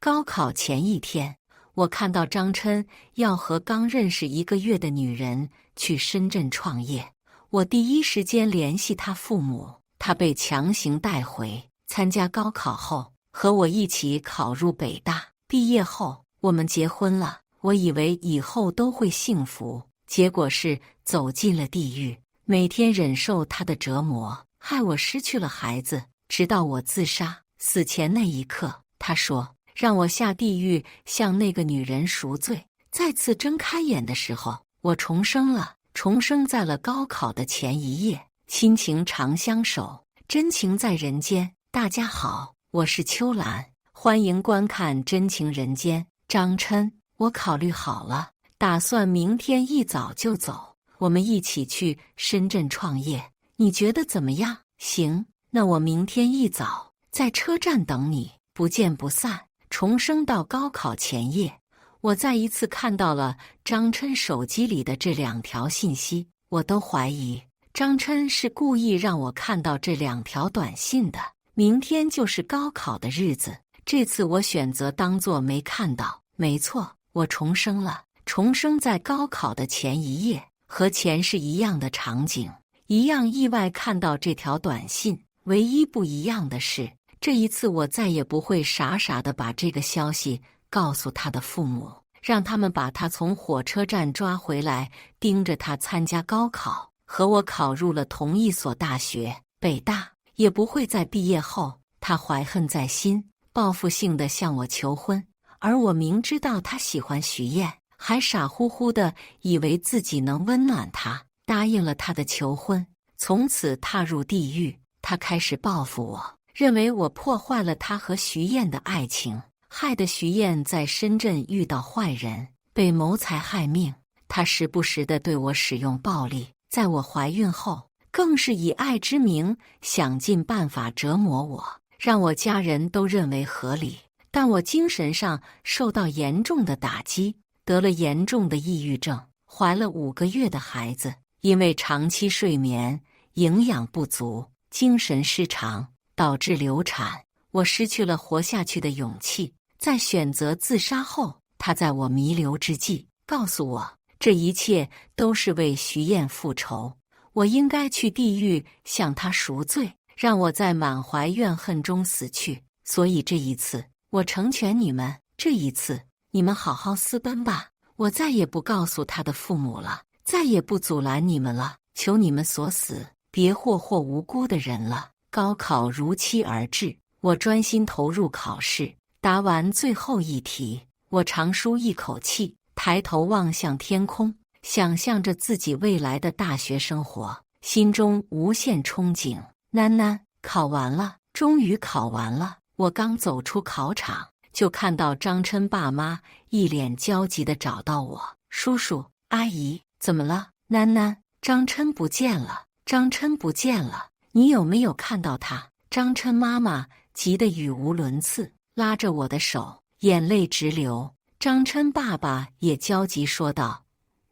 高考前一天，我看到张琛要和刚认识1个月的女人去深圳创业，我第一时间联系他父母，他被强行带回。参加高考后，和我一起考入北大，毕业后我们结婚了。我以为以后都会幸福，结果是走进了地狱，每天忍受他的折磨，害我失去了孩子，直到我自杀。死前那一刻，他说让我下地狱向那个女人赎罪。再次睁开眼的时候，我重生了，重生在了高考的前一夜。亲情长相守，真情在人间。大家好，我是秋兰，欢迎观看《真情人间》。张琛，我考虑好了，打算明天一早就走，我们一起去深圳创业，你觉得怎么样？行，那我明天一早在车站等你，不见不散。重生到高考前夜，我再一次看到了张琛手机里的这2条信息，我都怀疑张琛是故意让我看到这2条短信的。明天就是高考的日子，这次我选择当作没看到。没错，我重生了，重生在高考的前一夜，和前是一样的场景，一样意外看到这条短信。唯一不一样的是，这一次我再也不会傻傻地把这个消息告诉他的父母，让他们把他从火车站抓回来，盯着他参加高考，和我考入了同一所大学北大。也不会在毕业后，他怀恨在心，报复性地向我求婚，而我明知道他喜欢徐燕，还傻乎乎地以为自己能温暖他，答应了他的求婚，从此踏入地狱。他开始报复我，认为我破坏了他和徐燕的爱情，害得徐燕在深圳遇到坏人，被谋财害命。他时不时地对我使用暴力，在我怀孕后，更是以爱之名想尽办法折磨我，让我家人都认为合理。但我精神上受到严重的打击，得了严重的抑郁症，怀了5个月的孩子，因为长期睡眠、营养不足、精神失常，导致流产。我失去了活下去的勇气，在选择自杀后，他在我弥留之际告诉我，这一切都是为徐燕复仇。我应该去地狱向他赎罪，让我在满怀怨恨中死去。所以这一次，我成全你们，这一次你们好好私奔吧。我再也不告诉他的父母了，再也不阻拦你们了，求你们所死，别祸祸无辜的人了。高考如期而至，我专心投入考试，答完最后一题，我长舒一口气，抬头望向天空，想象着自己未来的大学生活，心中无限憧憬。囡囡，考完了，终于考完了。我刚走出考场，就看到张琛爸妈一脸焦急地找到我，叔叔阿姨，怎么了？囡囡，张琛不见了，张琛不见了，你有没有看到他？张琛妈妈急得语无伦次，拉着我的手，眼泪直流。张琛爸爸也焦急说道，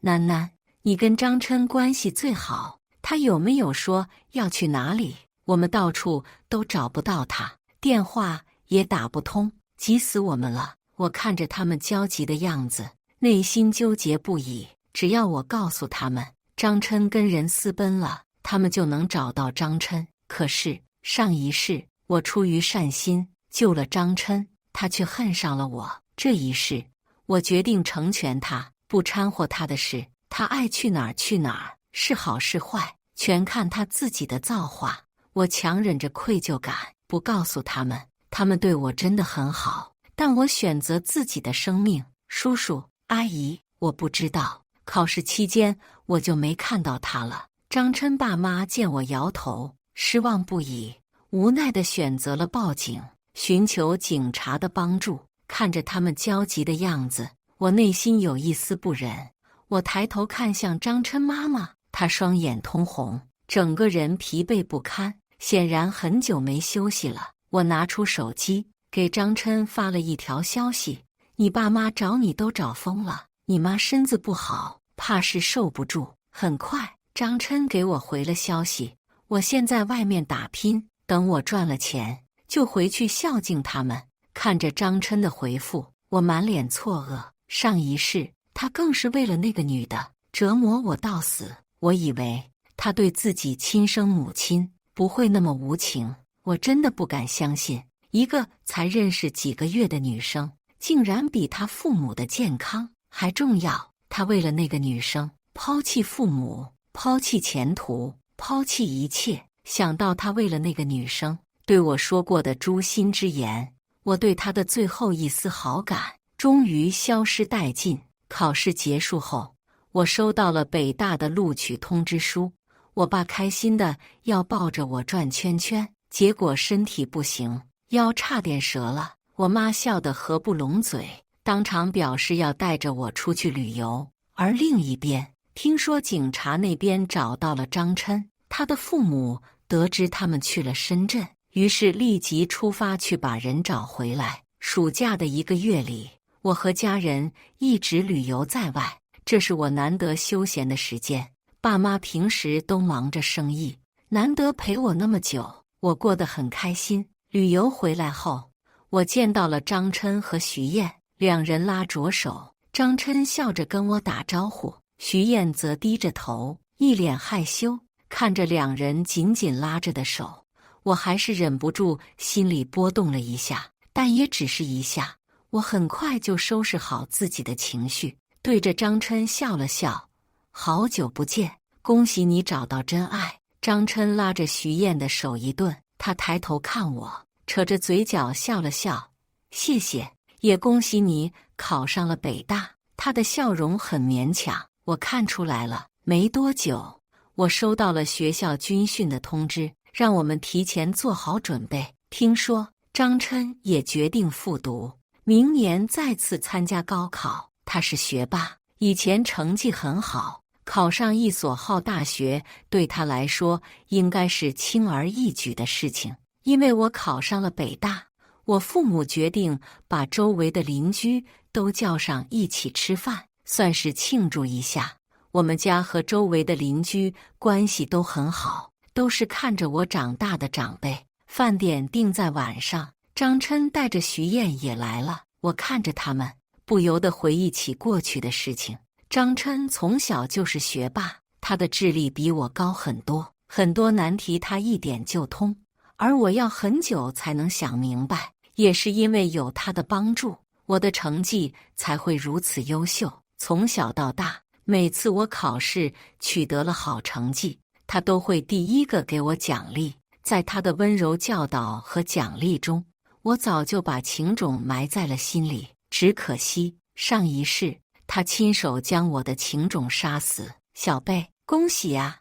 囡囡，你跟张琛关系最好，他有没有说要去哪里？我们到处都找不到他，电话也打不通，急死我们了。我看着他们焦急的样子，内心纠结不已。只要我告诉他们张琛跟人私奔了，他们就能找到张琛。可是上一世我出于善心救了张琛，他却恨上了我。这一世我决定成全他，不掺和他的事，他爱去哪儿去哪儿，是好是坏，全看他自己的造化。我强忍着愧疚感，不告诉他们，他们对我真的很好，但我选择自己的生命。叔叔阿姨，我不知道，考试期间我就没看到他了。张琛爸妈见我摇头，失望不已，无奈地选择了报警，寻求警察的帮助。看着他们焦急的样子，我内心有一丝不忍。我抬头看向张琛妈妈，她双眼通红，整个人疲惫不堪，显然很久没休息了。我拿出手机，给张琛发了一条消息，你爸妈找你都找疯了，你妈身子不好，怕是受不住。很快，张琛给我回了消息，我现在外面打拼，等我赚了钱，就回去孝敬他们。看着张琛的回复，我满脸错愕。上一世，他更是为了那个女的折磨我到死。我以为他对自己亲生母亲不会那么无情，我真的不敢相信，一个才认识几个月的女生，竟然比他父母的健康还重要。他为了那个女生，抛弃父母，抛弃前途，抛弃一切。想到他为了那个女生对我说过的诛心之言，我对他的最后一丝好感终于消失殆尽。考试结束后，我收到了北大的录取通知书。我爸开心的要抱着我转圈圈，结果身体不行，腰差点折了。我妈笑得合不拢嘴，当场表示要带着我出去旅游。而另一边，听说警察那边找到了张琛，他的父母得知他们去了深圳，于是立即出发去把人找回来。暑假的1个月里，我和家人一直旅游在外，这是我难得休闲的时间。爸妈平时都忙着生意，难得陪我那么久，我过得很开心。旅游回来后，我见到了张琛和徐燕，两人拉着手，张琛笑着跟我打招呼，徐燕则低着头，一脸害羞。看着两人紧紧拉着的手，我还是忍不住心里波动了一下，但也只是一下。我很快就收拾好自己的情绪，对着张琛笑了笑：“好久不见，恭喜你找到真爱。”张琛拉着徐燕的手一顿，他抬头看我，扯着嘴角笑了笑：“谢谢，也恭喜你考上了北大。”他的笑容很勉强，我看出来了。没多久，我收到了学校军训的通知，让我们提前做好准备。听说张琛也决定复读，明年再次参加高考。他是学霸，以前成绩很好，考上一所好大学对他来说应该是轻而易举的事情。因为我考上了北大，我父母决定把周围的邻居都叫上一起吃饭，算是庆祝一下。我们家和周围的邻居关系都很好，都是看着我长大的长辈。饭点定在晚上，张琛带着徐燕也来了。我看着他们，不由得回忆起过去的事情。张琛从小就是学霸，他的智力比我高很多，很多难题他一点就通，而我要很久才能想明白。也是因为有他的帮助，我的成绩才会如此优秀。从小到大，每次我考试取得了好成绩，他都会第一个给我奖励。在他的温柔教导和奖励中，我早就把情种埋在了心里。只可惜上一世，他亲手将我的情种杀死。小贝，恭喜啊！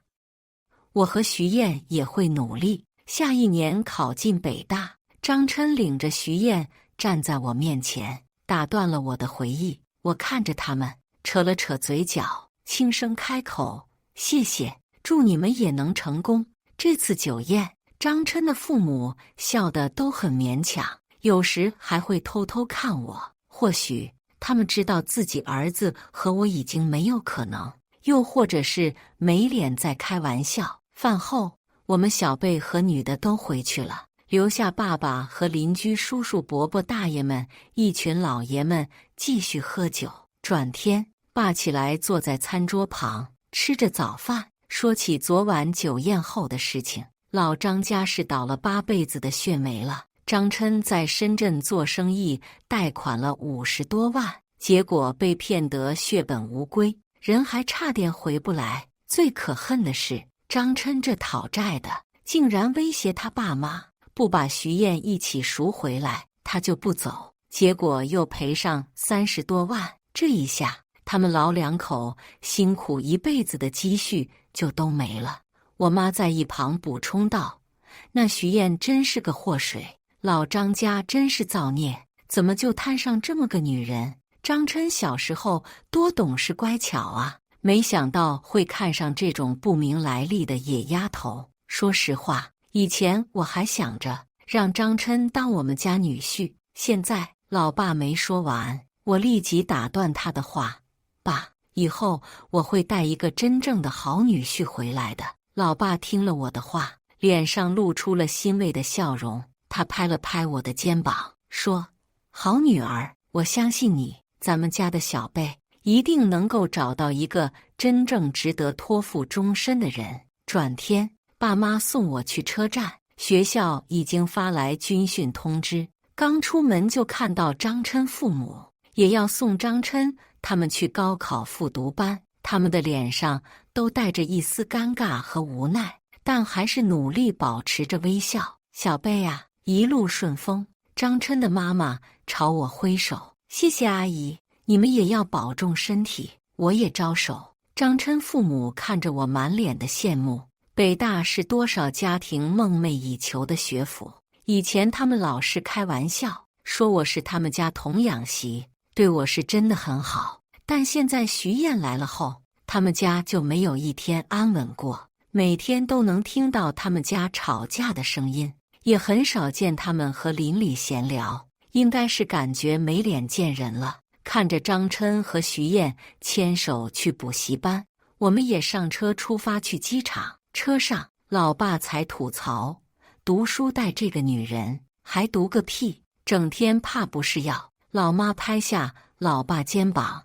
我和徐燕也会努力，下一年考进北大。张琛领着徐燕站在我面前，打断了我的回忆。我看着他们，扯了扯嘴角，轻声开口：“谢谢，祝你们也能成功。”这次酒宴，张琛的父母笑得都很勉强，有时还会偷偷看我。或许他们知道自己儿子和我已经没有可能，又或者是没脸在开玩笑。饭后，我们小辈和女的都回去了，留下爸爸和邻居叔叔伯伯大爷们一群老爷们继续喝酒。转天，爸起来坐在餐桌旁，吃着早饭，说起昨晚酒宴后的事情。老张家是倒了8辈子的血霉了。张琛在深圳做生意，贷款了50多万，结果被骗得血本无归，人还差点回不来。最可恨的是，张琛这讨债的竟然威胁他爸妈，不把徐燕一起赎回来，他就不走。结果又赔上30多万，这一下，他们老两口辛苦一辈子的积蓄就都没了。我妈在一旁补充道：“那徐燕真是个祸水。老张家真是造孽，怎么就摊上这么个女人？张琛小时候多懂事乖巧啊，没想到会看上这种不明来历的野丫头。说实话，以前我还想着让张琛当我们家女婿，现在……”老爸没说完，我立即打断他的话：“爸，以后我会带一个真正的好女婿回来的。”老爸听了我的话，脸上露出了欣慰的笑容。他拍了拍我的肩膀，说：“好女儿，我相信你，咱们家的小贝一定能够找到一个真正值得托付终身的人。”转天，爸妈送我去车站，学校已经发来军训通知。刚出门就看到张琛父母也要送张琛他们去高考复读班，他们的脸上都带着一丝尴尬和无奈，但还是努力保持着微笑。小贝啊，一路顺风。张琛的妈妈朝我挥手，谢谢阿姨，你们也要保重身体。我也招手。张琛父母看着我满脸的羡慕。北大是多少家庭梦寐以求的学府，以前他们老是开玩笑说我是他们家童养媳，对我是真的很好。但现在徐燕来了后，他们家就没有一天安稳过，每天都能听到他们家吵架的声音，也很少见他们和邻里闲聊，应该是感觉没脸见人了。看着张琛和徐燕牵手去补习班，我们也上车出发去机场。车上，老爸才吐槽：“读书带这个女人，还读个屁，整天怕不是药。”老妈拍下老爸肩膀，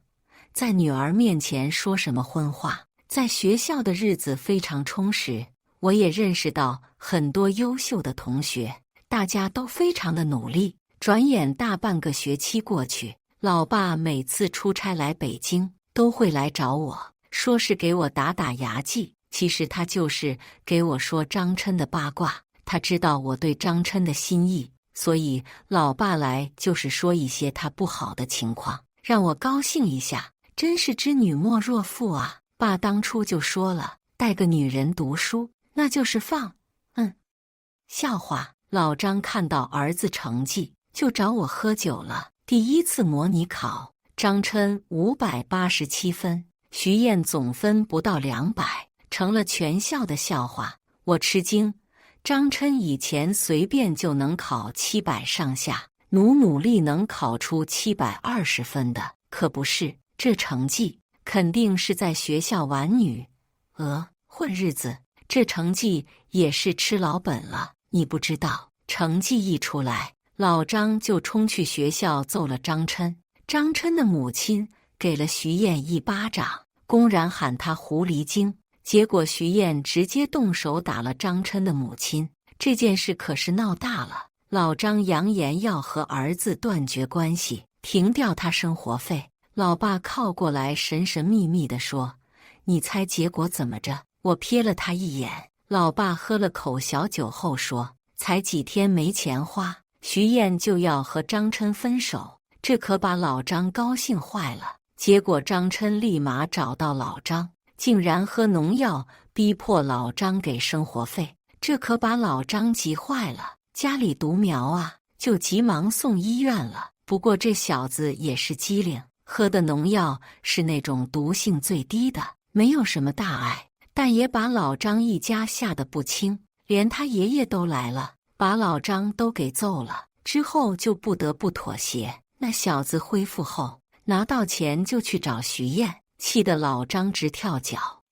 在女儿面前说什么荤话。在学校的日子非常充实，我也认识到很多优秀的同学，大家都非常的努力。转眼大半个学期过去，老爸每次出差来北京都会来找我，说是给我打打牙祭，其实他就是给我说张琛的八卦。他知道我对张琛的心意，所以老爸来就是说一些他不好的情况，让我高兴一下。真是知女莫若父啊！爸当初就说了，带个女人读书，那就是放笑话。老张看到儿子成绩，就找我喝酒了。第一次模拟考，张琛587分，徐燕总分不到200，成了全校的笑话。我吃惊，张琛以前随便就能考700上下，努力能考出720分的，可不是。这成绩肯定是在学校玩女混日子，这成绩也是吃老本了。你不知道，成绩一出来，老张就冲去学校揍了张琛。张琛的母亲给了徐燕一巴掌，公然喊她狐狸精，结果徐燕直接动手打了张琛的母亲。这件事可是闹大了，老张扬言要和儿子断绝关系，停掉他生活费。老爸靠过来神神秘秘地说：“你猜结果怎么着？”我瞥了他一眼。老爸喝了口小酒后说：“才几天没钱花，徐燕就要和张琛分手，这可把老张高兴坏了。”结果张琛立马找到老张，竟然喝农药逼迫老张给生活费，这可把老张急坏了。家里独苗啊，就急忙送医院了。不过这小子也是机灵，喝的农药是那种毒性最低的，没有什么大碍，但也把老张一家吓得不轻，连他爷爷都来了，把老张都给揍了。之后就不得不妥协。那小子恢复后，拿到钱就去找徐燕，气得老张直跳脚。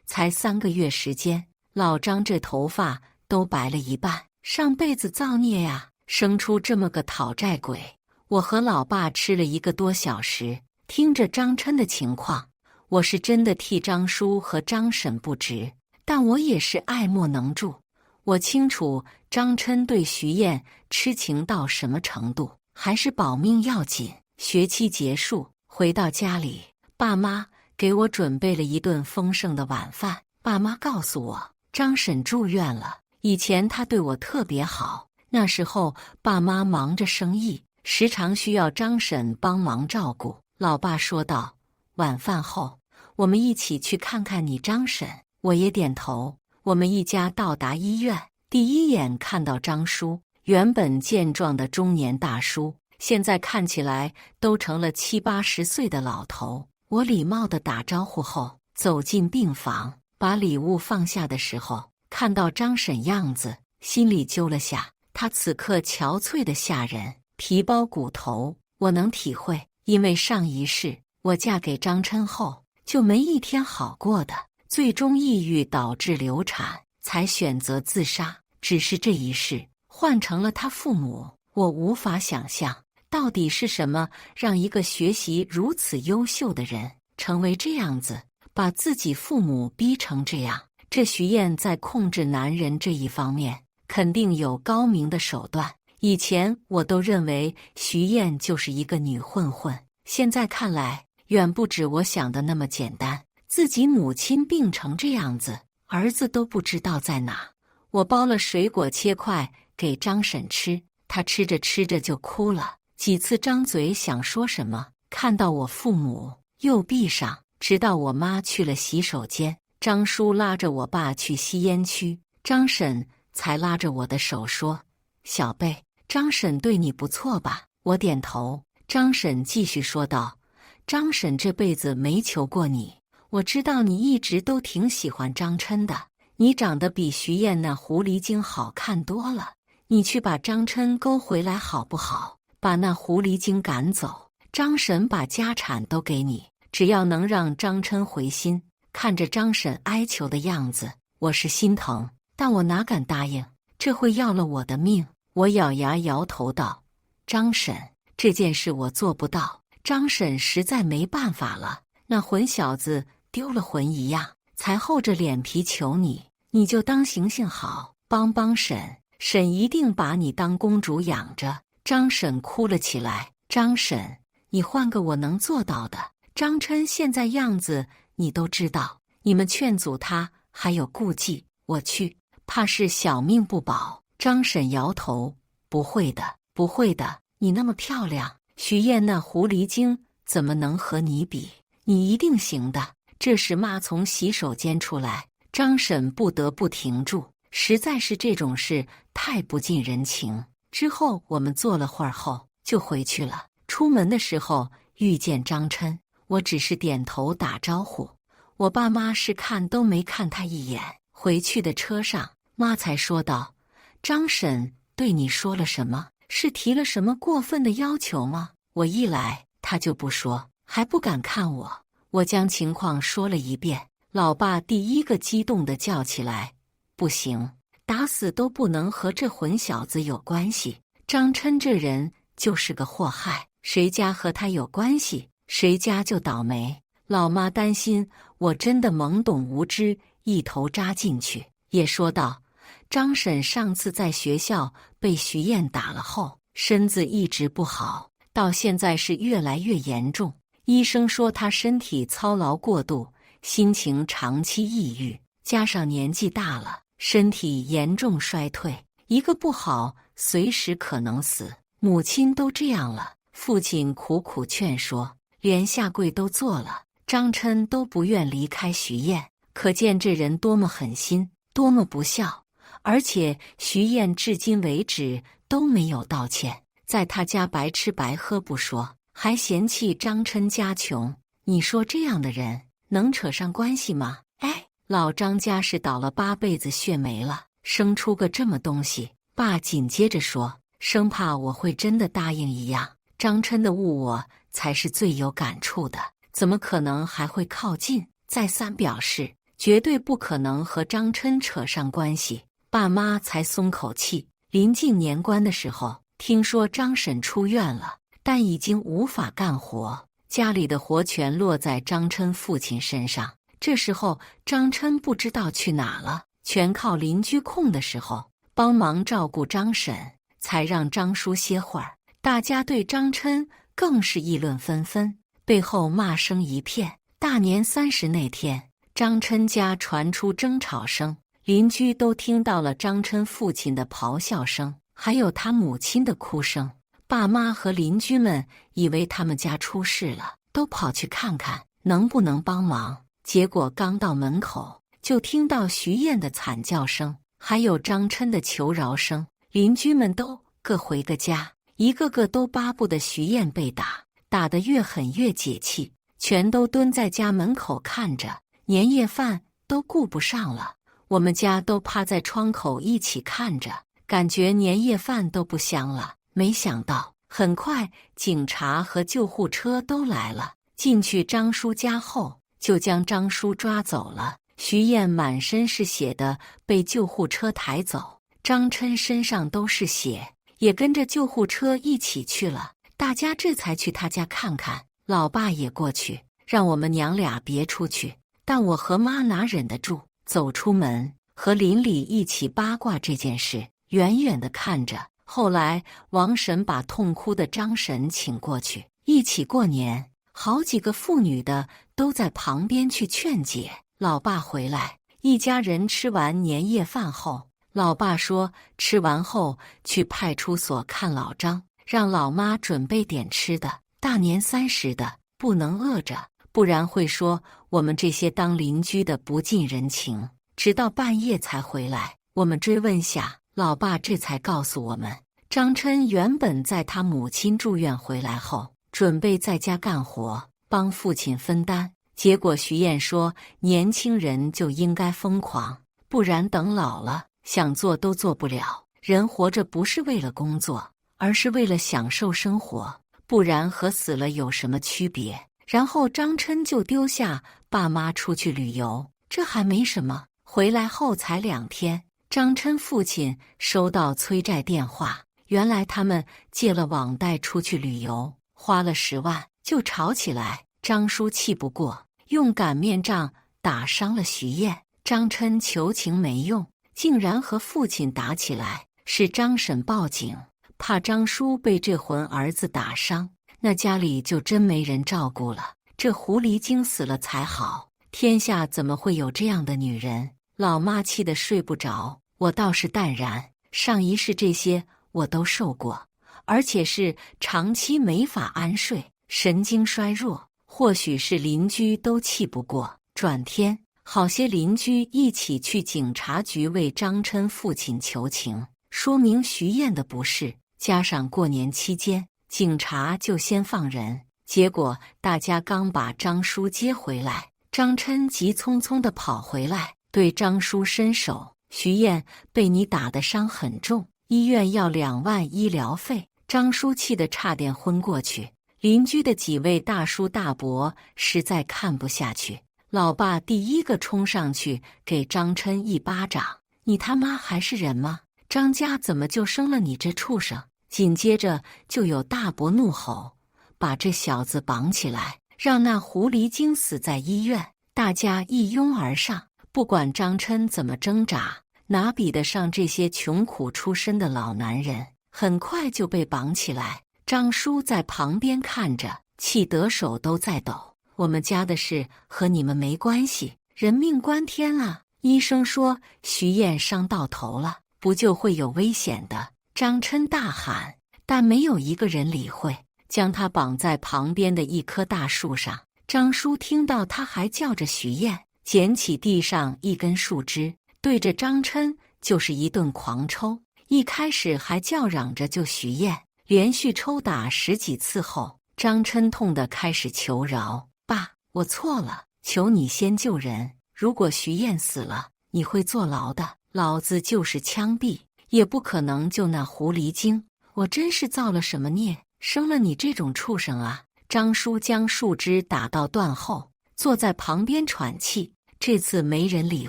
才3个月时间，老张这头发都白了一半，上辈子造孽呀，生出这么个讨债鬼。我和老爸吃了1个多小时，听着张琛的情况，我是真的替张叔和张婶不值，但我也是爱莫能助。我清楚张琛对徐燕痴情到什么程度，还是保命要紧。学期结束，回到家里，爸妈给我准备了一顿丰盛的晚饭。爸妈告诉我，张婶住院了。以前她对我特别好，那时候爸妈忙着生意，时常需要张婶帮忙照顾。老爸说道：“晚饭后，我们一起去看看你张婶。”我也点头。我们一家到达医院，第一眼看到张叔，原本健壮的中年大叔，现在看起来都成了70、80岁的老头。我礼貌地打招呼后，走进病房，把礼物放下的时候，看到张婶样子，心里揪了下。她此刻憔悴的吓人，皮包骨头。我能体会，因为上一世我嫁给张琛后，就没一天好过的，最终抑郁导致流产，才选择自杀。只是这一世换成了他父母，我无法想象到底是什么让一个学习如此优秀的人成为这样子，把自己父母逼成这样？这徐燕在控制男人这一方面肯定有高明的手段。以前我都认为徐燕就是一个女混混，现在看来远不止我想的那么简单。自己母亲病成这样子，儿子都不知道在哪。我包了水果切块给张婶吃，她吃着吃着就哭了，几次张嘴想说什么，看到我父母又闭上。直到我妈去了洗手间，张叔拉着我爸去吸烟区，张婶才拉着我的手说：“小贝，张婶对你不错吧？”我点头。张婶继续说道：“张婶这辈子没求过你，我知道你一直都挺喜欢张琛的，你长得比徐燕那狐狸精好看多了，你去把张琛勾回来好不好？把那狐狸精赶走，张婶把家产都给你，只要能让张琛回心。”看着张婶哀求的样子，我是心疼，但我哪敢答应，这会要了我的命。我咬牙摇头道：“张婶，这件事我做不到。”张婶实在没办法了，那混小子丢了魂一样，才厚着脸皮求你，你就当行行好，帮帮婶，婶一定把你当公主养着。张婶哭了起来：“张婶，你换个我能做到的。张琛现在样子你都知道，你们劝阻他还有顾忌，我去，怕是小命不保。”张婶摇头：“不会的，不会的，你那么漂亮，徐燕那狐狸精怎么能和你比？你一定行的。”这时妈从洗手间出来，张婶不得不停住，实在是这种事太不近人情。之后我们坐了会儿后就回去了。出门的时候遇见张琛，我只是点头打招呼，我爸妈是看都没看他一眼。回去的车上，妈才说道：“张婶对你说了什么？是提了什么过分的要求吗？”我一来他就不说，还不敢看我。我将情况说了一遍，老爸第一个激动地叫起来：“不行，打死都不能和这混小子有关系。张琛这人就是个祸害，谁家和他有关系，谁家就倒霉。”老妈担心我真的懵懂无知，一头扎进去，也说道：“张婶上次在学校被徐燕打了后，身子一直不好，到现在是越来越严重。医生说她身体操劳过度，心情长期抑郁，加上年纪大了，身体严重衰退，一个不好，随时可能死。母亲都这样了，父亲苦苦劝说，连下跪都做了，张琛都不愿离开徐燕，可见这人多么狠心，多么不孝。而且徐燕至今为止都没有道歉，在他家白吃白喝不说，还嫌弃张琛家穷。你说这样的人能扯上关系吗？哎，老张家是倒了8辈子血霉了，生出个这么东西。爸紧接着说，生怕我会真的答应一样，张琛的误我才是最有感触的，怎么可能还会靠近？再三表示绝对不可能和张琛扯上关系，爸妈才松口气。临近年关的时候，听说张婶出院了，但已经无法干活，家里的活全落在张琛父亲身上。这时候张琛不知道去哪了，全靠邻居空的时候帮忙照顾张婶，才让张叔歇会儿。大家对张琛更是议论纷纷，背后骂声一片。大年30那天，张琛家传出争吵声，邻居都听到了张琛父亲的咆哮声，还有他母亲的哭声。爸妈和邻居们以为他们家出事了，都跑去看看能不能帮忙。结果刚到门口，就听到徐燕的惨叫声，还有张琛的求饶声。邻居们都各回个家，一个个都巴不得徐燕被打，打得越狠越解气，全都蹲在家门口看着，年夜饭都顾不上了。我们家都趴在窗口一起看着，感觉年夜饭都不香了。没想到很快警察和救护车都来了，进去张叔家后就将张叔抓走了。徐燕满身是血的被救护车抬走，张琛身上都是血，也跟着救护车一起去了。大家这才去他家看看。老爸也过去，让我们娘俩别出去，但我和妈哪忍得住，走出门，和邻里一起八卦这件事，远远地看着。后来王婶把痛哭的张婶请过去，一起过年，好几个妇女的都在旁边去劝解。老爸回来，一家人吃完年夜饭后，老爸说吃完后去派出所看老张，让老妈准备点吃的，大年30的不能饿着，不然会说我们这些当邻居的不近人情。直到半夜才回来，我们追问下，老爸这才告诉我们，张琛原本在他母亲住院回来后，准备在家干活，帮父亲分担。结果徐燕说，年轻人就应该疯狂，不然等老了，想做都做不了。人活着不是为了工作，而是为了享受生活，不然和死了有什么区别？然后张琛就丢下爸妈出去旅游，这还没什么。回来后才2天，张琛父亲收到催债电话，原来他们借了网贷出去旅游，花了10万，就吵起来。张叔气不过，用擀面杖打伤了徐燕。张琛求情没用，竟然和父亲打起来。是张婶报警，怕张叔被这混儿子打伤，那家里就真没人照顾了。这狐狸精死了才好，天下怎么会有这样的女人？老妈气得睡不着，我倒是淡然。上一世这些我都受过，而且是长期没法安睡，神经衰弱。或许是邻居都气不过，转天好些邻居一起去警察局为张琛父亲求情，说明徐燕的不是。加上过年期间，警察就先放人。结果大家刚把张叔接回来，张琛急匆匆地跑回来，对张叔伸手：“徐燕被你打的伤很重，医院要2万医疗费。”张叔气得差点昏过去。邻居的几位大叔大伯实在看不下去，老爸第一个冲上去给张琛一巴掌：“你他妈还是人吗？张家怎么就生了你这畜生？”紧接着就有大伯怒吼：“把这小子绑起来，让那狐狸精死在医院！”大家一拥而上，不管张琛怎么挣扎，哪比得上这些穷苦出身的老男人，很快就被绑起来。张叔在旁边看着，气得手都在抖：“我们家的事和你们没关系，人命关天啊！医生说徐燕伤到头了，不就会有危险的。”张琛大喊，但没有一个人理会，将他绑在旁边的一棵大树上。张叔听到他还叫着徐燕，捡起地上一根树枝，对着张琛就是一顿狂抽。一开始还叫嚷着救徐燕，连续抽打10几次后，张琛痛得开始求饶：“爸，我错了，求你先救人。如果徐燕死了，你会坐牢的。老子就是枪毙，也不可能救那狐狸精。我真是造了什么孽，生了你这种畜生啊！”张叔将树枝打到断后，坐在旁边喘气。这次没人理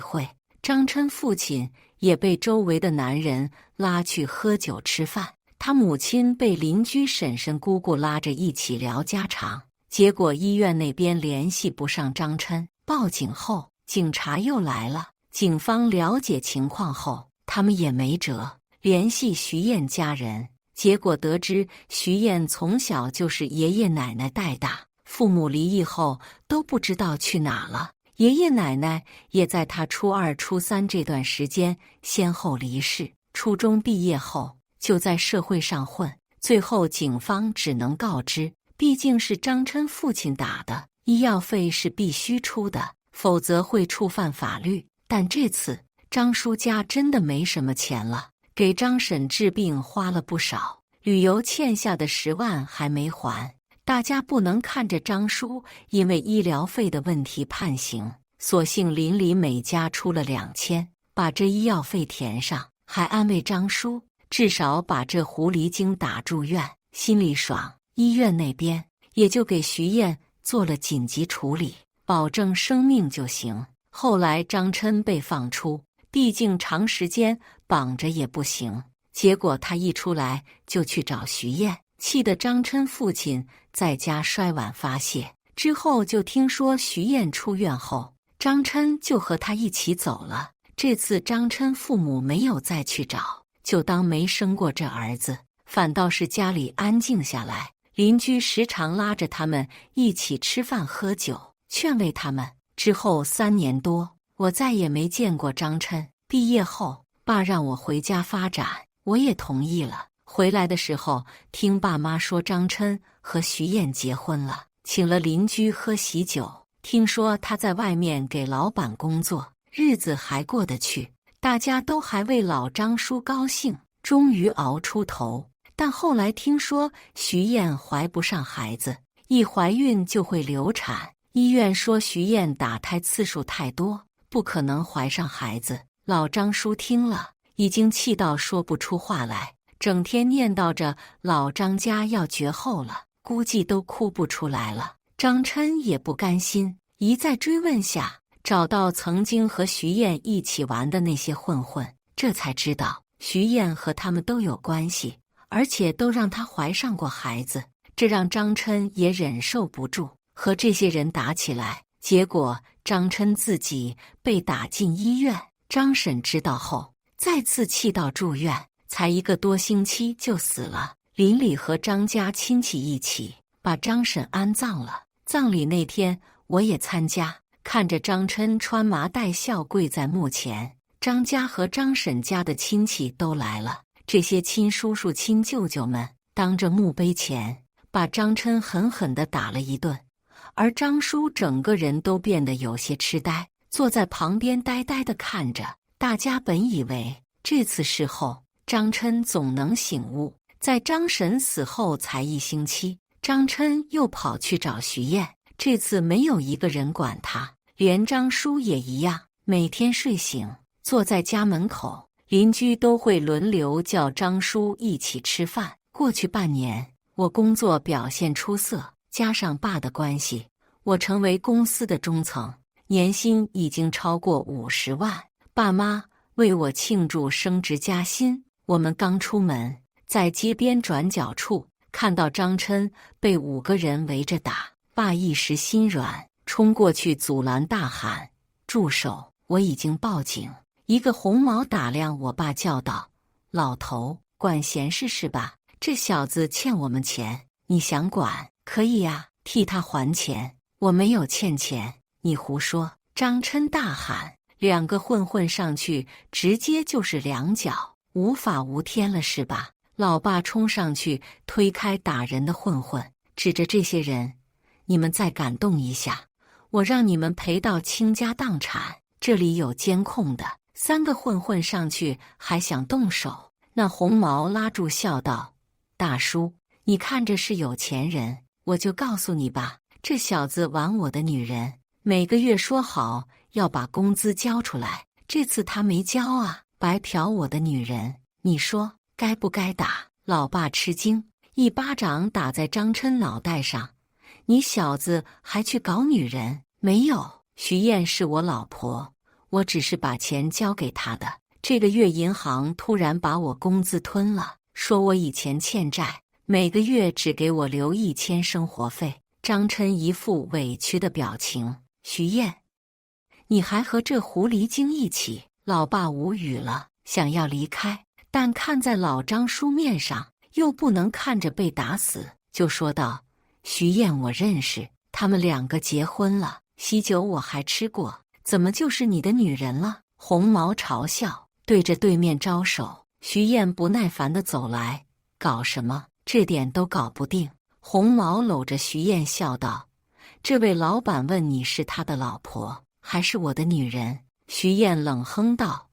会，张琛父亲也被周围的男人拉去喝酒吃饭。他母亲被邻居婶婶姑姑拉着一起聊家常，结果医院那边联系不上张琛，报警后警察又来了。警方了解情况后，他们也没辙，联系徐燕家人，结果得知徐燕从小就是爷爷奶奶带大，父母离异后都不知道去哪了，爷爷奶奶也在他初2、初3这段时间先后离世。初中毕业后就在社会上混，最后警方只能告知，毕竟是张琛父亲打的，医药费是必须出的，否则会触犯法律。但这次张叔家真的没什么钱了，给张婶治病花了不少，旅游欠下的10万还没还。大家不能看着张叔因为医疗费的问题判刑，索性邻里每家出了2000，把这医药费填上，还安慰张叔至少把这狐狸精打住院，心里爽。医院那边也就给徐燕做了紧急处理，保证生命就行。后来张琛被放出，毕竟长时间绑着也不行，结果他一出来就去找徐燕，气得张琛父亲在家摔碗发泄。之后就听说徐燕出院后，张琛就和他一起走了。这次张琛父母没有再去找，就当没生过这儿子，反倒是家里安静下来。邻居时常拉着他们一起吃饭喝酒，劝慰他们。之后3年多，我再也没见过张琛。毕业后，爸让我回家发展，我也同意了。回来的时候，听爸妈说张琛和徐燕结婚了，请了邻居喝喜酒。听说他在外面给老板工作，日子还过得去，大家都还为老张叔高兴，终于熬出头。但后来听说徐燕怀不上孩子，一怀孕就会流产。医院说徐燕打胎次数太多，不可能怀上孩子。老张叔听了，已经气到说不出话来，整天念叨着老张家要绝后了，估计都哭不出来了。张琛也不甘心，一再追问下，找到曾经和徐燕一起玩的那些混混，这才知道徐燕和他们都有关系，而且都让他怀上过孩子。这让张琛也忍受不住，和这些人打起来。结果张琛自己被打进医院，张婶知道后再次气到住院，才1个多星期就死了。邻里和张家亲戚一起把张婶安葬了。葬礼那天我也参加，看着张琛穿麻戴孝跪在墓前，张家和张婶家的亲戚都来了。这些亲叔叔亲舅舅们当着墓碑前把张琛狠狠地打了一顿，而张叔整个人都变得有些痴呆，坐在旁边呆呆地看着。大家本以为这次事后张琛总能醒悟，在张婶死后才1星期，张琛又跑去找徐燕。这次没有一个人管他，连张叔也一样，每天睡醒坐在家门口，邻居都会轮流叫张叔一起吃饭。过去半年，我工作表现出色，加上爸的关系，我成为公司的中层，年薪已经超过50万。爸妈为我庆祝升职加薪。我们刚出门，在街边转角处看到张琛被5个人围着打，爸一时心软，冲过去阻拦，大喊：“住手！我已经报警！”一个红毛打量我爸，叫道：“老头，管闲事是吧？这小子欠我们钱，你想管？可以呀，替他还钱。我没有欠钱，你胡说！”张琛大喊。2个混混上去，直接就是2脚，无法无天了是吧？老爸冲上去推开打人的混混，指着这些人：“你们再敢动一下，我让你们赔到倾家荡产！这里有监控的。”3个混混上去还想动手，那红毛拉住笑道：“大叔，你看着是有钱人，我就告诉你吧，这小子玩我的女人，每个月说好要把工资交出来，这次他没交啊，白嫖我的女人，你说该不该打？”老爸吃惊，一巴掌打在张琛脑袋上：“你小子还去搞女人？没有，徐燕是我老婆，我只是把钱交给她的。这个月银行突然把我工资吞了，说我以前欠债，每个月只给我留1000生活费。”张琛一副委屈的表情：“徐燕，你还和这狐狸精一起？”老爸无语了，想要离开，但看在老张叔面上，又不能看着被打死，就说道：“徐燕我认识，他们2个结婚了，喜酒我还吃过，怎么就是你的女人了？”红毛嘲笑，对着对面招手。徐燕不耐烦地走来：“搞什么？这点都搞不定。”红毛搂着徐燕笑道：“这位老板问你是他的老婆还是我的女人？”徐燕冷哼道：“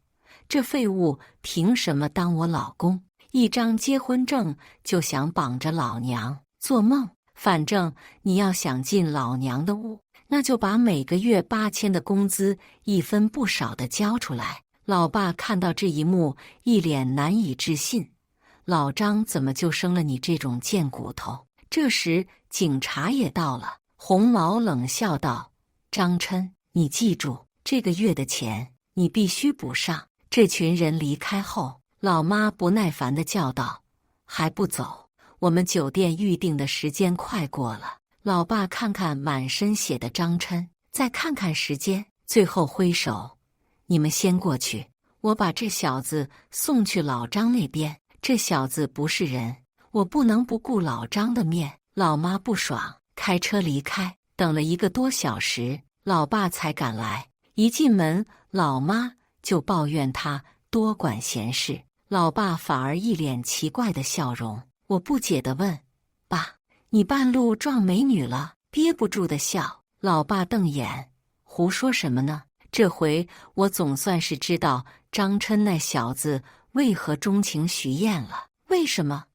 这废物凭什么当我老公？一张结婚证就想绑着老娘？做梦！反正你要想进老娘的屋，那就把每个月8000的工资1分不少的交出来。”老爸看到这一幕，一脸难以置信：“老张怎么就生了你这种贱骨头？”这时警察也到了，红毛冷笑道：“张琛，你记住，这个月的钱你必须补上。”这群人离开后，老妈不耐烦地叫道：“还不走？我们酒店预定的时间快过了。老爸看看满身血的张琛，再看看时间，最后挥手：“你们先过去，我把这小子送去老张那边。这小子不是人，我不能不顾老张的面。”老妈不爽，开车离开。等了1个多小时，老爸才赶来。一进门，老妈就抱怨他多管闲事，老爸反而一脸奇怪的笑容。我不解地问：“爸，你半路撞美女了？”憋不住的笑。老爸瞪眼：“胡说什么呢？这回我总算是知道张琛那小子为何钟情徐燕了。”为什么？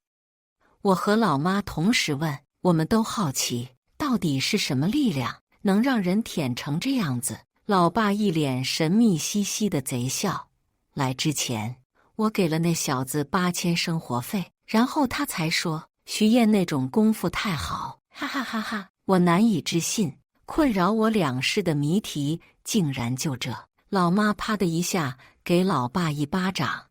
我和老妈同时问。我们都好奇，到底是什么力量能让人舔成这样子？老爸一脸神秘兮兮的贼笑。来之前，我给了那小子8000生活费，然后他才说徐燕那种功夫太好，哈哈哈哈！我难以置信，困扰我2世的谜题竟然就这。老妈啪的一下给老爸一巴掌，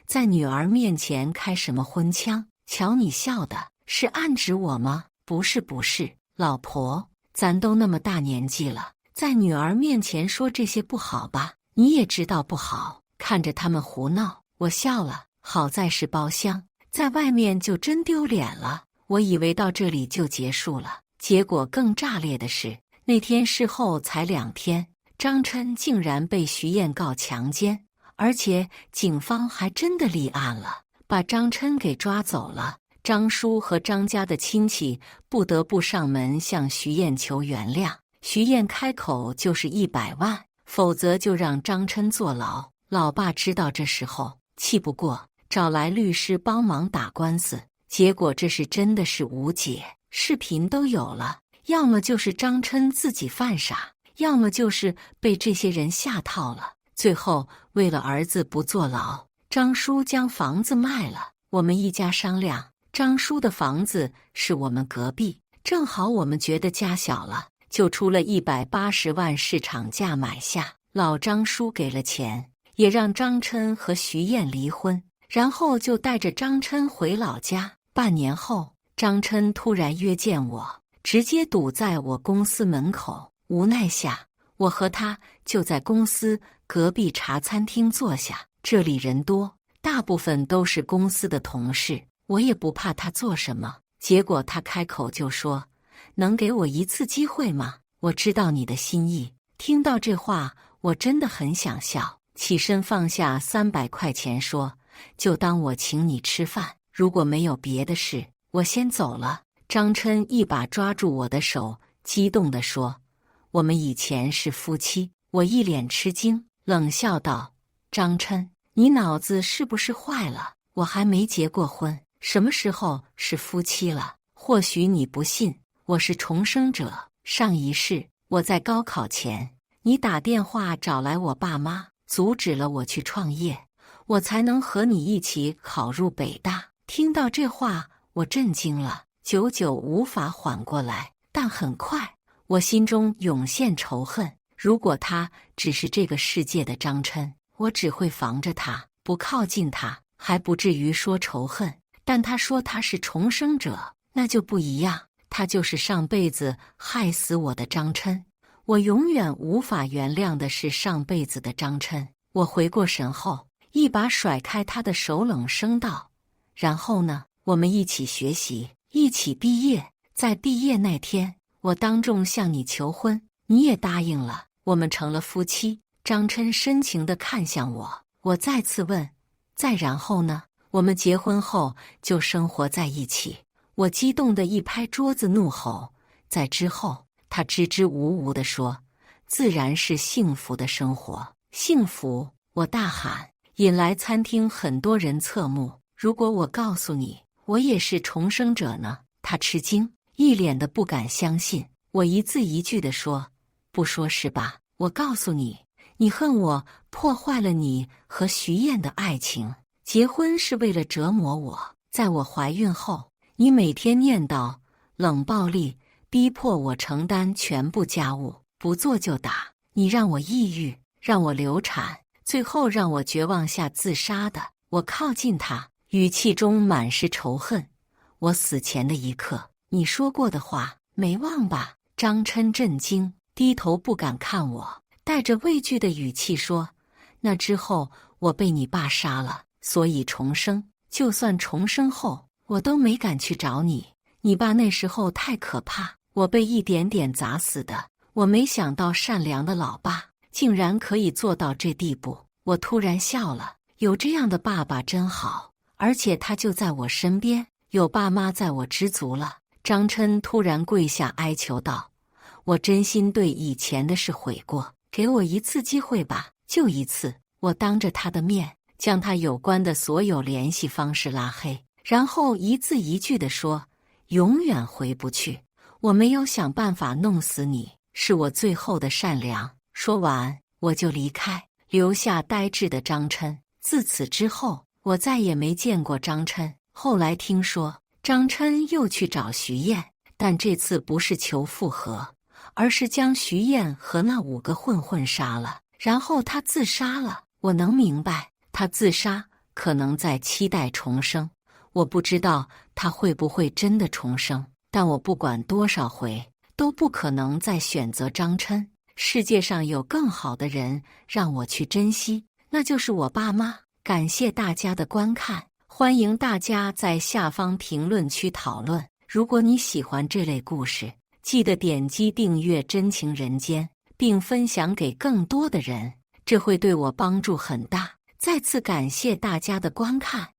在女儿面前开什么荤腔？瞧你笑的，是暗指我吗？不是不是，老婆，咱都那么大年纪了，在女儿面前说这些不好吧？你也知道不好。看着他们胡闹，我笑了。好在是包厢，在外面就真丢脸了。我以为到这里就结束了，结果更炸裂的是，那天事后才2天，张琛竟然被徐燕告强奸，而且警方还真的立案了，把张琛给抓走了。张叔和张家的亲戚不得不上门向徐燕求原谅，徐燕开口就是100万，否则就让张琛坐牢。老爸知道这时候气不过，找来律师帮忙打官司。结果这事真的是无解，视频都有了，要么就是张琛自己犯傻，要么就是被这些人下套了。最后为了儿子不坐牢，张叔将房子卖了。我们一家商量，张叔的房子是我们隔壁，正好我们觉得家小了，就出了180万市场价买下。老张叔给了钱，也让张琛和徐燕离婚，然后就带着张琛回老家。半年后，张琛突然约见我，直接堵在我公司门口。无奈下，我和他就在公司隔壁茶餐厅坐下，这里人多，大部分都是公司的同事。我也不怕他做什么，结果他开口就说：“能给我一次机会吗？我知道你的心意。”听到这话，我真的很想笑，起身放下300块钱说：“就当我请你吃饭，如果没有别的事，我先走了。”张琛一把抓住我的手，激动地说：“我们以前是夫妻。”我一脸吃惊，冷笑道：“张琛，你脑子是不是坏了？我还没结过婚。什么时候是夫妻了？或许你不信，我是重生者。上一世，我在高考前，你打电话找来我爸妈，阻止了我去创业，我才能和你一起考入北大。”听到这话，我震惊了，久久无法缓过来。但很快，我心中涌现仇恨。如果他只是这个世界的张琛，我只会防着他，不靠近他，还不至于说仇恨。但他说他是重生者，那就不一样。他就是上辈子害死我的张琛，我永远无法原谅的是上辈子的张琛。我回过神后，一把甩开他的手，冷声道：“然后呢？我们一起学习，一起毕业。在毕业那天，我当众向你求婚，你也答应了，我们成了夫妻。”张琛深情地看向我，我再次问：“再然后呢？”“我们结婚后就生活在一起。”我激动地一拍桌子怒吼：“在之后？”他支支吾吾地说：“自然是幸福的生活。”“幸福！”我大喊，引来餐厅很多人侧目。“如果我告诉你，我也是重生者呢？”他吃惊，一脸的不敢相信。我一字一句地说：“不说是吧？我告诉你，你恨我破坏了你和徐燕的爱情。结婚是为了折磨我。在我怀孕后，你每天念叨、冷暴力，逼迫我承担全部家务，不做就打。你让我抑郁，让我流产，最后让我绝望下自杀的。”我靠近他，语气中满是仇恨。我死前的一刻，你说过的话没忘吧？张琛震惊，低头不敢看我，带着畏惧的语气说：那之后我被你爸杀了，所以重生。就算重生后，我都没敢去找你。你爸那时候太可怕，我被一点点砸死的。我没想到善良的老爸竟然可以做到这地步。我突然笑了，有这样的爸爸真好，而且他就在我身边，有爸妈在我知足了。张琛突然跪下哀求道：我真心对以前的事悔过，给我一次机会吧，就一次。我当着他的面将他有关的所有联系方式拉黑，然后一字一句地说：永远回不去。我没有想办法弄死你，是我最后的善良。说完我就离开，留下呆滞的张琛。自此之后，我再也没见过张琛。后来听说张琛又去找徐燕，但这次不是求复合，而是将徐燕和那5个混混杀了，然后他自杀了。我能明白，他自杀可能在期待重生。我不知道他会不会真的重生，但我不管多少回，都不可能再选择张琛。世界上有更好的人让我去珍惜，那就是我爸妈。感谢大家的观看，欢迎大家在下方评论区讨论。如果你喜欢这类故事，记得点击订阅真情人间，并分享给更多的人，这会对我帮助很大。再次感谢大家的观看。